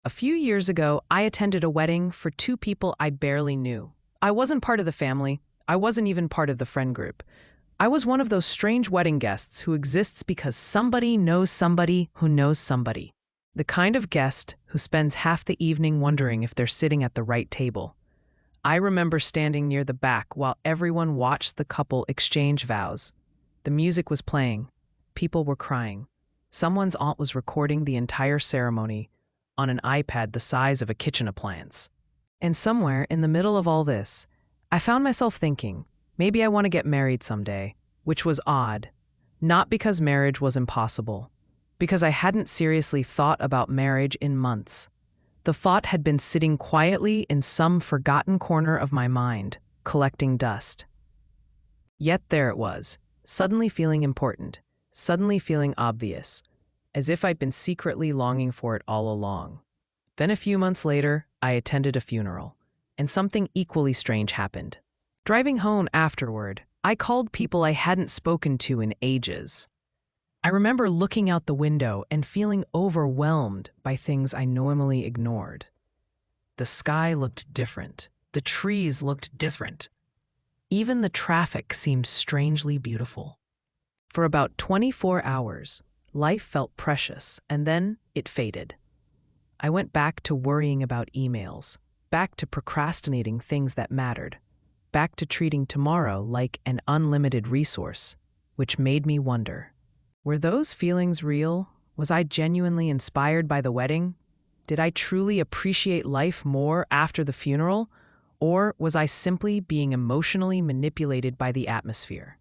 A few years ago, I attended a wedding for two people I barely knew. I wasn't part of the family. I wasn't even part of the friend group. I was one of those strange wedding guests who exists because somebody knows somebody who knows somebody. The kind of guest who spends half the evening wondering if they're sitting at the right table. I remember standing near the back while everyone watched the couple exchange vows. The music was playing. People were crying. Someone's aunt was recording the entire ceremony on an iPad the size of a kitchen appliance. And somewhere in the middle of all this, I found myself thinking, maybe I want to get married someday, which was odd. Not because marriage was impossible, because I hadn't seriously thought about marriage in months. The thought had been sitting quietly in some forgotten corner of my mind, collecting dust. Yet there it was, suddenly feeling important, suddenly feeling obvious, as if I'd been secretly longing for it all along. Then a few months later, I attended a funeral, and something equally strange happened. Driving home afterward, I called people I hadn't spoken to in ages. I remember looking out the window and feeling overwhelmed by things I normally ignored. The sky looked different. The trees looked different. Even the traffic seemed strangely beautiful. For about 24 hours, life felt precious, and then it faded. I went back to worrying about emails, back to procrastinating things that mattered, back to treating tomorrow like an unlimited resource, which made me wonder. Were those feelings real? Was I genuinely inspired by the wedding? Did I truly appreciate life more after the funeral? Or was I simply being emotionally manipulated by the atmosphere?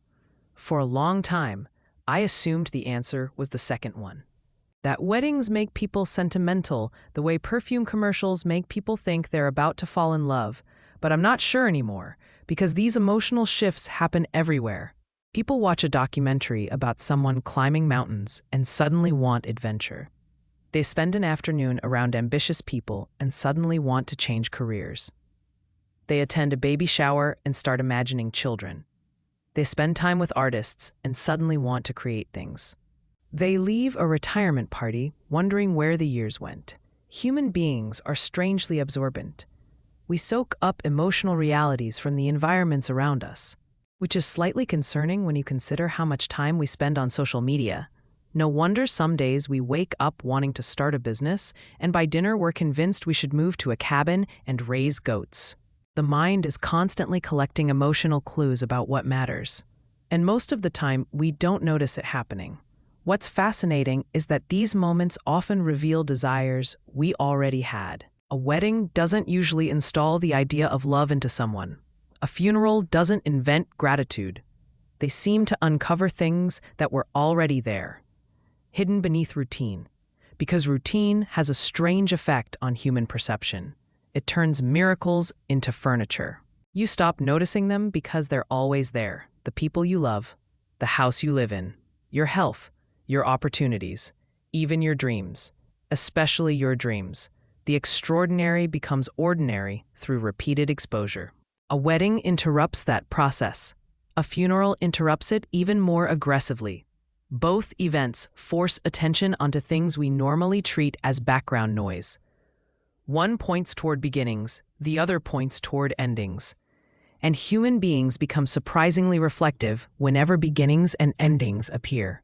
For a long time, I assumed the answer was the second one. That weddings make people sentimental the way perfume commercials make people think they're about to fall in love. But I'm not sure anymore, because these emotional shifts happen everywhere. People watch a documentary about someone climbing mountains and suddenly want adventure. They spend an afternoon around ambitious people and suddenly want to change careers. They attend a baby shower and start imagining children. They spend time with artists and suddenly want to create things. They leave a retirement party wondering where the years went. Human beings are strangely absorbent. We soak up emotional realities from the environments around us, which is slightly concerning when you consider how much time we spend on social media. No wonder some days we wake up wanting to start a business, and by dinner we're convinced we should move to a cabin and raise goats. The mind is constantly collecting emotional clues about what matters. And most of the time, we don't notice it happening. What's fascinating is that these moments often reveal desires we already had. A wedding doesn't usually install the idea of love into someone. A funeral doesn't invent gratitude. They seem to uncover things that were already there, hidden beneath routine, because routine has a strange effect on human perception. It turns miracles into furniture. You stop noticing them because they're always there. The people you love, the house you live in, your health, your opportunities, even your dreams, especially your dreams. The extraordinary becomes ordinary through repeated exposure. A wedding interrupts that process. A funeral interrupts it even more aggressively. Both events force attention onto things we normally treat as background noise. One points toward beginnings, the other points toward endings. And human beings become surprisingly reflective whenever beginnings and endings appear.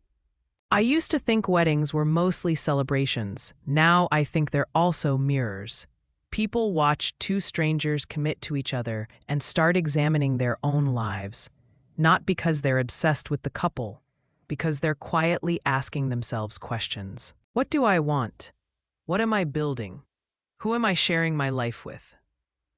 I used to think weddings were mostly celebrations. Now I think they're also mirrors. People watch two strangers commit to each other and start examining their own lives, not because they're obsessed with the couple, because they're quietly asking themselves questions. What do I want? What am I building? Who am I sharing my life with?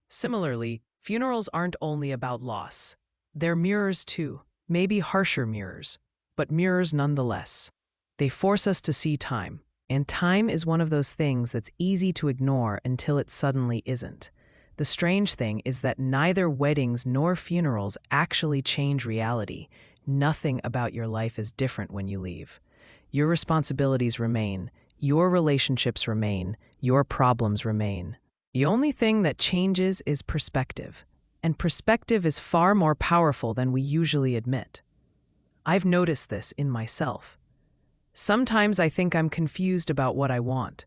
Similarly, funerals aren't only about loss. They're mirrors too, maybe harsher mirrors, but mirrors nonetheless. They force us to see time, and time is one of those things that's easy to ignore until it suddenly isn't. The strange thing is that neither weddings nor funerals actually change reality. Nothing about your life is different when you leave. Your responsibilities remain, your relationships remain, your problems remain. The only thing that changes is perspective, and perspective is far more powerful than we usually admit. I've noticed this in myself. Sometimes I think I'm confused about what I want.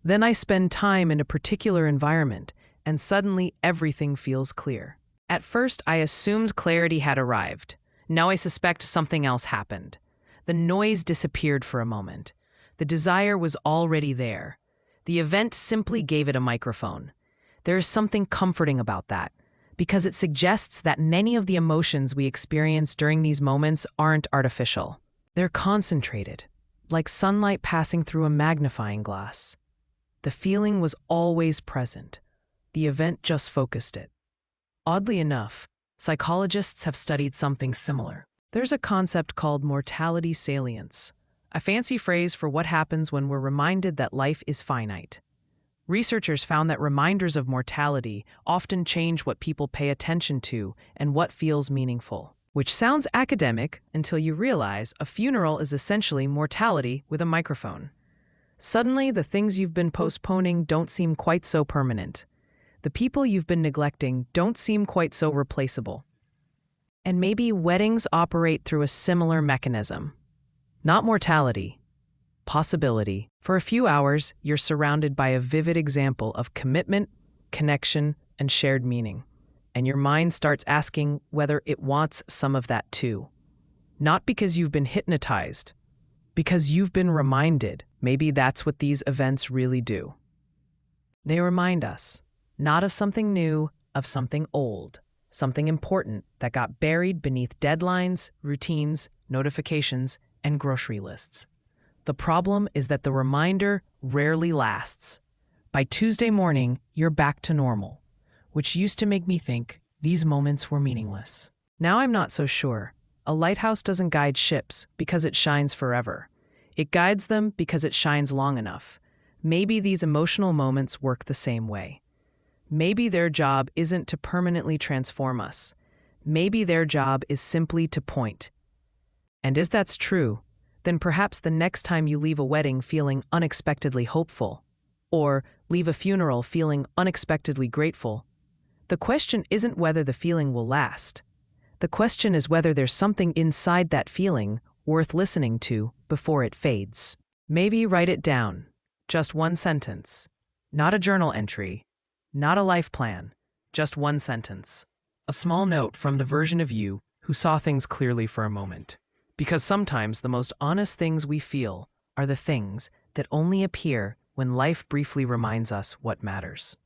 Then I spend time in a particular environment, and suddenly everything feels clear. At first, I assumed clarity had arrived. Now I suspect something else happened. The noise disappeared for a moment. The desire was already there. The event simply gave it a microphone. There is something comforting about that, because it suggests that many of the emotions we experience during these moments aren't artificial. They're concentrated, like sunlight passing through a magnifying glass. The feeling was always present. The event just focused it. Oddly enough, psychologists have studied something similar. There's a concept called mortality salience, a fancy phrase for what happens when we're reminded that life is finite. Researchers found that reminders of mortality often change what people pay attention to and what feels meaningful. Which sounds academic until you realize a funeral is essentially mortality with a microphone. Suddenly, the things you've been postponing don't seem quite so permanent. The people you've been neglecting don't seem quite so replaceable. And maybe weddings operate through a similar mechanism. Not mortality, possibility. For a few hours, you're surrounded by a vivid example of commitment, connection, and shared meaning. And your mind starts asking whether it wants some of that too. Not because you've been hypnotized, because you've been reminded. Maybe that's what these events really do. They remind us, not of something new, of something old, something important that got buried beneath deadlines, routines, notifications, and grocery lists. The problem is that the reminder rarely lasts. By Tuesday morning, you're back to normal, which used to make me think these moments were meaningless. Now I'm not so sure. A lighthouse doesn't guide ships because it shines forever. It guides them because it shines long enough. Maybe these emotional moments work the same way. Maybe their job isn't to permanently transform us. Maybe their job is simply to point. And if that's true, then perhaps the next time you leave a wedding feeling unexpectedly hopeful, or leave a funeral feeling unexpectedly grateful, the question isn't whether the feeling will last. The question is whether there's something inside that feeling worth listening to before it fades. Maybe write it down. Just one sentence. Not a journal entry. Not a life plan. Just one sentence. A small note from the version of you who saw things clearly for a moment. Because sometimes the most honest things we feel are the things that only appear when life briefly reminds us what matters.